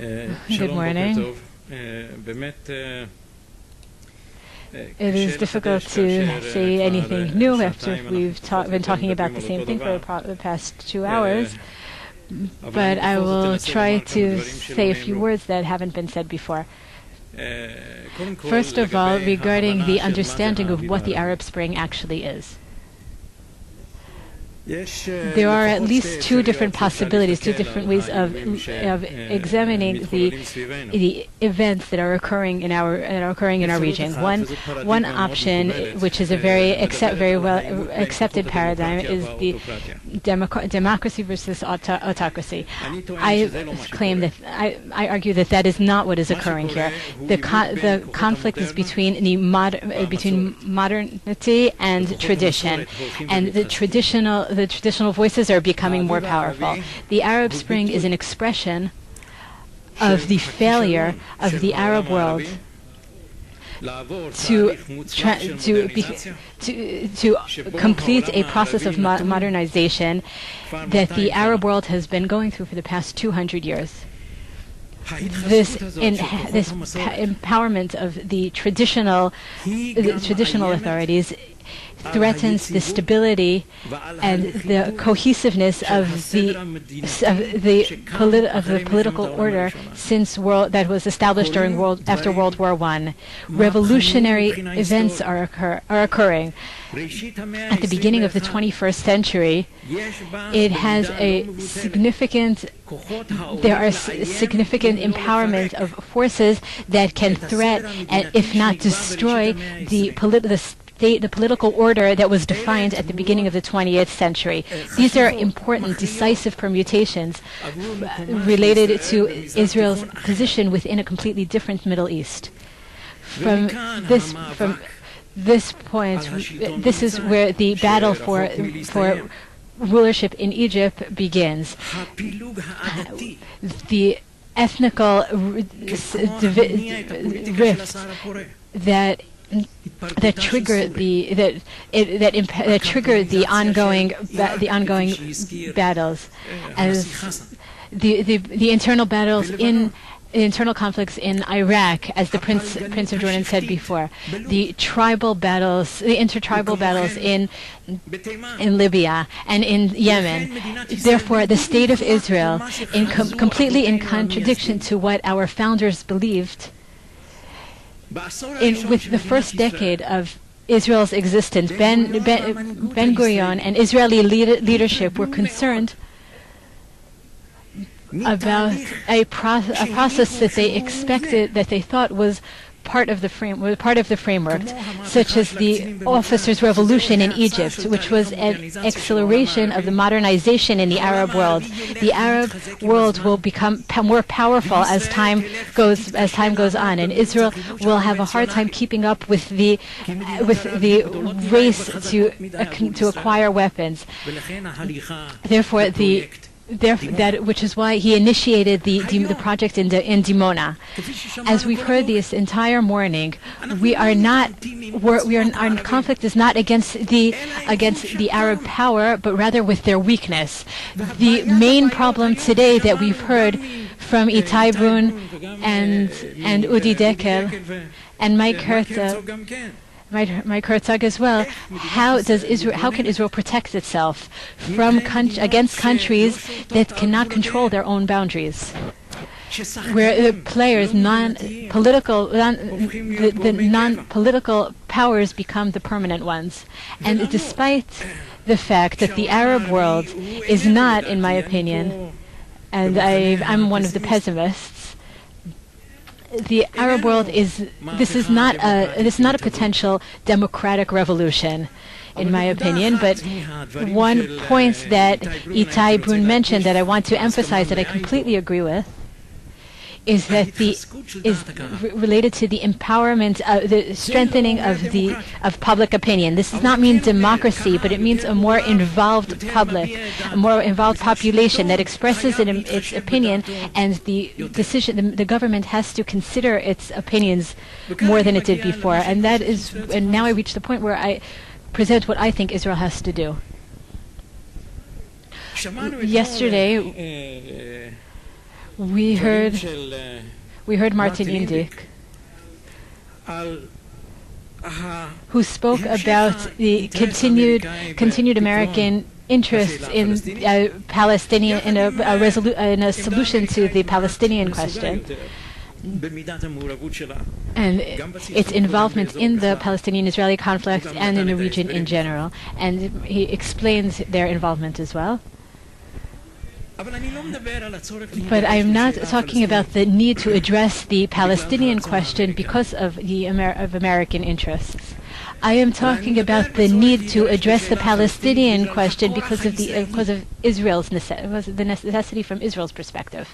Good morning. It is difficult to say anything new after we've been talking about the same thing for the past 2 hours, but I will try to say a few words that haven't been said before. First of all, regarding the understanding of what the Arab Spring actually is. There are at least two different possibilities, two different ways of examining the events that are occurring in our region. One option, which is a very well accepted paradigm, is the democracy versus autocracy. I argue that is not what is occurring here. The conflict is between modernity and tradition, and the traditional voices are becoming more powerful. The Arab Spring is an expression of the failure of the Arab world to complete a process of modernization that the Arab world has been going through for the past 200 years. This empowerment of the traditional authorities threatens the stability and the cohesiveness of the political order that was established after World War I. Revolutionary events are occurring. At the beginning of the 21st century, there are significant empowerment of forces that can threaten, and if not destroy, the political order that was defined at the beginning of the 20th century. These are important, decisive permutations related to Israel's position within a completely different Middle East. From this point, this is where the battle for rulership in Egypt begins. The ethnical rifts that trigger the ongoing battles, as the internal battles in internal conflicts in Iraq, as the Prince of Jordan said before, the intertribal battles in Libya and in Yemen. Therefore, the state of Israel, completely in contradiction to what our founders believed, with the first decade of Israel's existence, Ben Gurion and Israeli leadership were concerned about a process that they thought was part of the framework, such as the officers' revolution in Egypt, which was an acceleration of the modernization in the Arab world. The Arab world will become more powerful as time goes on, and Israel will have a hard time keeping up with the race to acquire weapons. Therefore, which is why he initiated the project in Dimona. As we've heard this entire morning, our conflict is not against the Arab power, but rather with their weakness. The main problem today that we've heard from Itai Brun and Udi Dekel and Mike Herzog as well. How can Israel protect itself against countries that cannot control their own boundaries, where the non-political powers become the permanent ones? And despite the fact that the Arab world is not, in my opinion, and I'm one of the pessimists, the Arab world is not a potential democratic revolution, in my opinion. But one point that Itai Brun mentioned that I want to emphasize, that I completely agree with, is related to the empowerment, the strengthening of public opinion. This does not mean democracy, but it means a more involved public, a more involved population that expresses its opinion, and the government has to consider its opinions more than it did before. And now I reach the point where I present what I think Israel has to do. Yesterday, We heard Martin Indyk, who spoke about the continued American interest in Palestinian in a solution to the Palestinian question, and its involvement in the Palestinian-Israeli conflict and in the region in general. And he explains their involvement as well. But I'm not talking about the need to address the Palestinian question because of the American interests. I am talking about the need to address the Palestinian question because of Israel's necessity from Israel's perspective.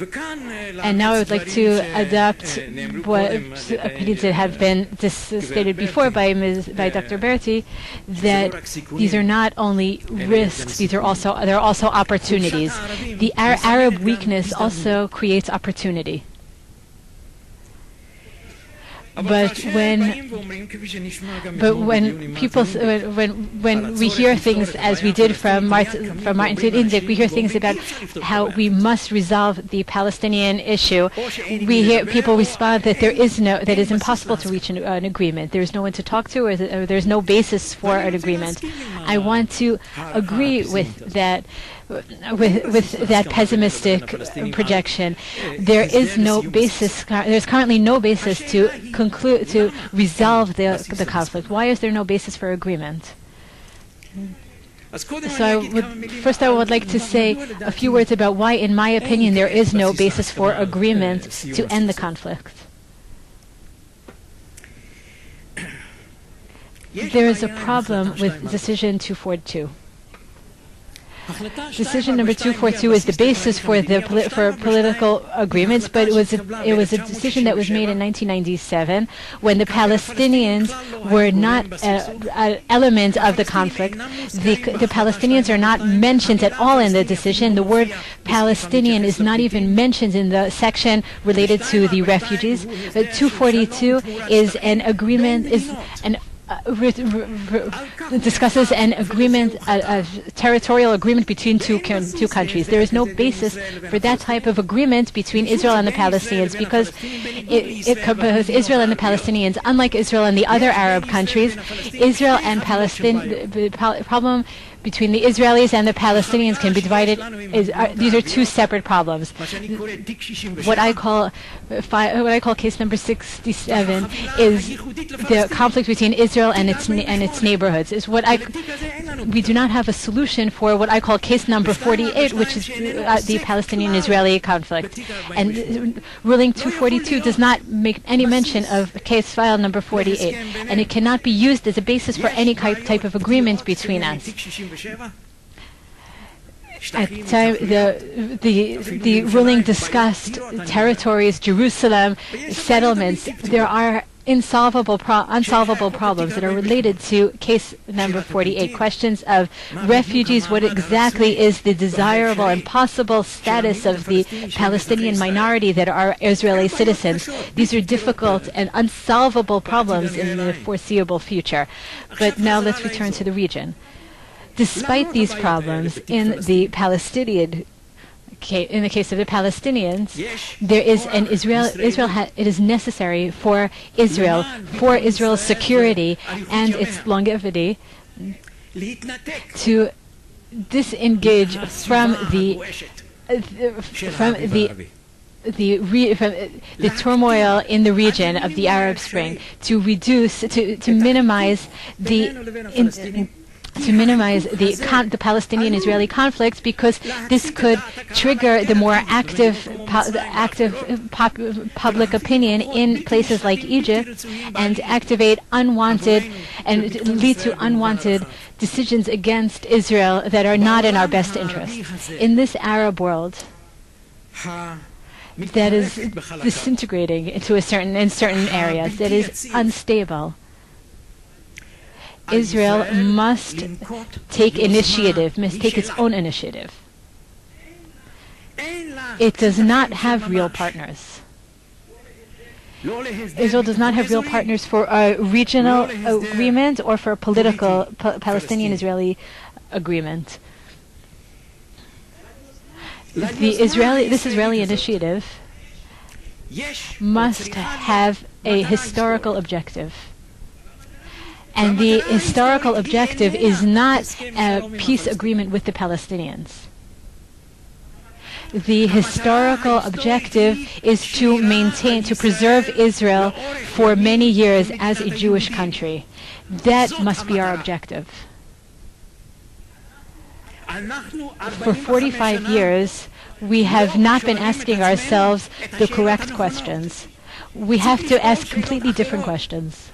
And now I would like to adopt what opinions that have been stated before by Dr. Berti, that these are not only risks; they're also opportunities. The Arab weakness also creates opportunity. But when we hear things, as we did from Martin Indyk, we hear things about how we must resolve the Palestinian issue. We hear people respond that that is impossible to reach an agreement. There is no one to talk to, or there's no basis for an agreement. I want to agree with that. With that pessimistic projection, there is no basis. There's currently no basis to resolve the conflict. Why is there no basis for agreement? So I would like to say a few words about why, in my opinion, there is no basis for agreement to end the conflict. There is a problem with Decision 242. Decision number 242 is the basis for political agreements, but it was a decision that was made in 1997 when the Palestinians were not an element of the conflict. The Palestinians are not mentioned at all in the decision. The word Palestinian is not even mentioned in the section related to the refugees. 242 is an agreement, discusses an agreement, a territorial agreement between two countries. There is no basis for that type of agreement between Israel and the Palestinians because it covers Israel and the Palestinians. Unlike Israel and the other Arab countries, Israel and Palestine, the problem between the Israelis and the Palestinians can be divided. These are two separate problems. What I call case number 67 is the conflict between Israel and its neighborhoods. We do not have a solution for what I call case number 48, which is the Palestinian-Israeli conflict. And ruling 242 does not make any mention of case file number 48, and it cannot be used as a basis for any type of agreement between us. At the time, the ruling discussed territories, Jerusalem, settlements. There are unsolvable problems that are related to case number 48, questions of refugees. What exactly is the desirable and possible status of the Palestinian minority that are Israeli citizens? These are difficult and unsolvable problems in the foreseeable future. But now let's return to the region. Despite these problems in the case of the Palestinians, there is it is necessary for Israel's security and its longevity to disengage from the turmoil in the region of the Arab Spring, to minimize the Palestinian-Israeli conflict, because this could trigger the more active public opinion in places like Egypt and activate lead to unwanted decisions against Israel that are not in our best interest. In this Arab world that is disintegrating in certain areas, that is unstable, Israel must take its own initiative. It does not have real partners. Israel does not have real partners for a regional agreement or for a political Palestinian-Israeli agreement. This Israeli initiative must have a historical objective. And the historical objective is not a peace agreement with the Palestinians. The historical objective is to preserve Israel for many years as a Jewish country. That must be our objective. For 45 years, we have not been asking ourselves the correct questions. We have to ask completely different questions.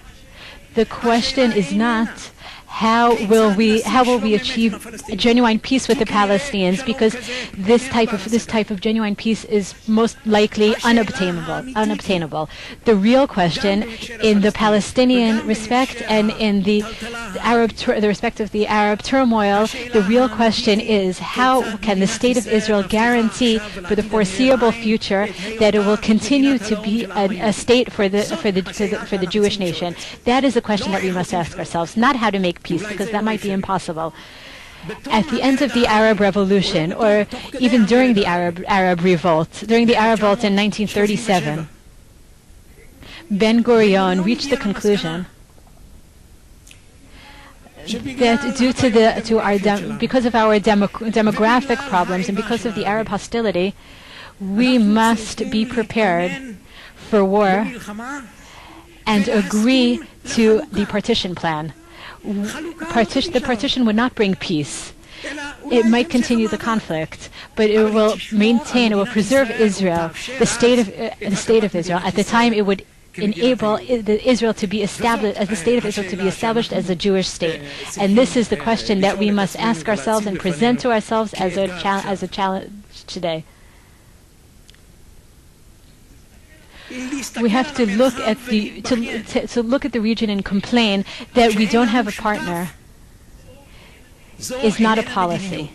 The question is not how will we achieve genuine peace with the Palestinians, because this type of genuine peace is most likely unobtainable. The real question, in the Palestinian respect and in the respect of the Arab turmoil, the real question is how can the State of Israel guarantee for the foreseeable future that it will continue to be a state for the Jewish nation? That is the question that we must ask ourselves, not how to make peace, because that might be impossible. At the end of the Arab Revolution, or even during the Arab Revolt, in 1937, Ben Gurion reached the conclusion that because of our demographic problems and because of the Arab hostility, we must be prepared for war and agree to the partition plan. The partition would not bring peace. It might continue the conflict, but it will preserve Israel, the state of Israel. At the time, it would enable Israel to be established as the state of Israel to be established as a Jewish state. And this is the question that we must ask ourselves and present to ourselves as a challenge today. We have to look at the region and complain that we don't have a partner is not a policy.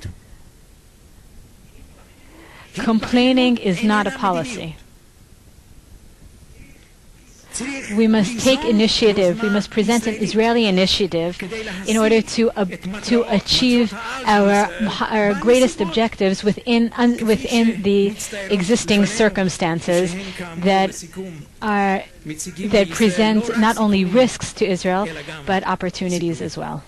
Complaining is not a policy. We must take initiative. We must present an Israeli initiative in order to achieve our greatest objectives within the existing circumstances that present not only risks to Israel but opportunities as well.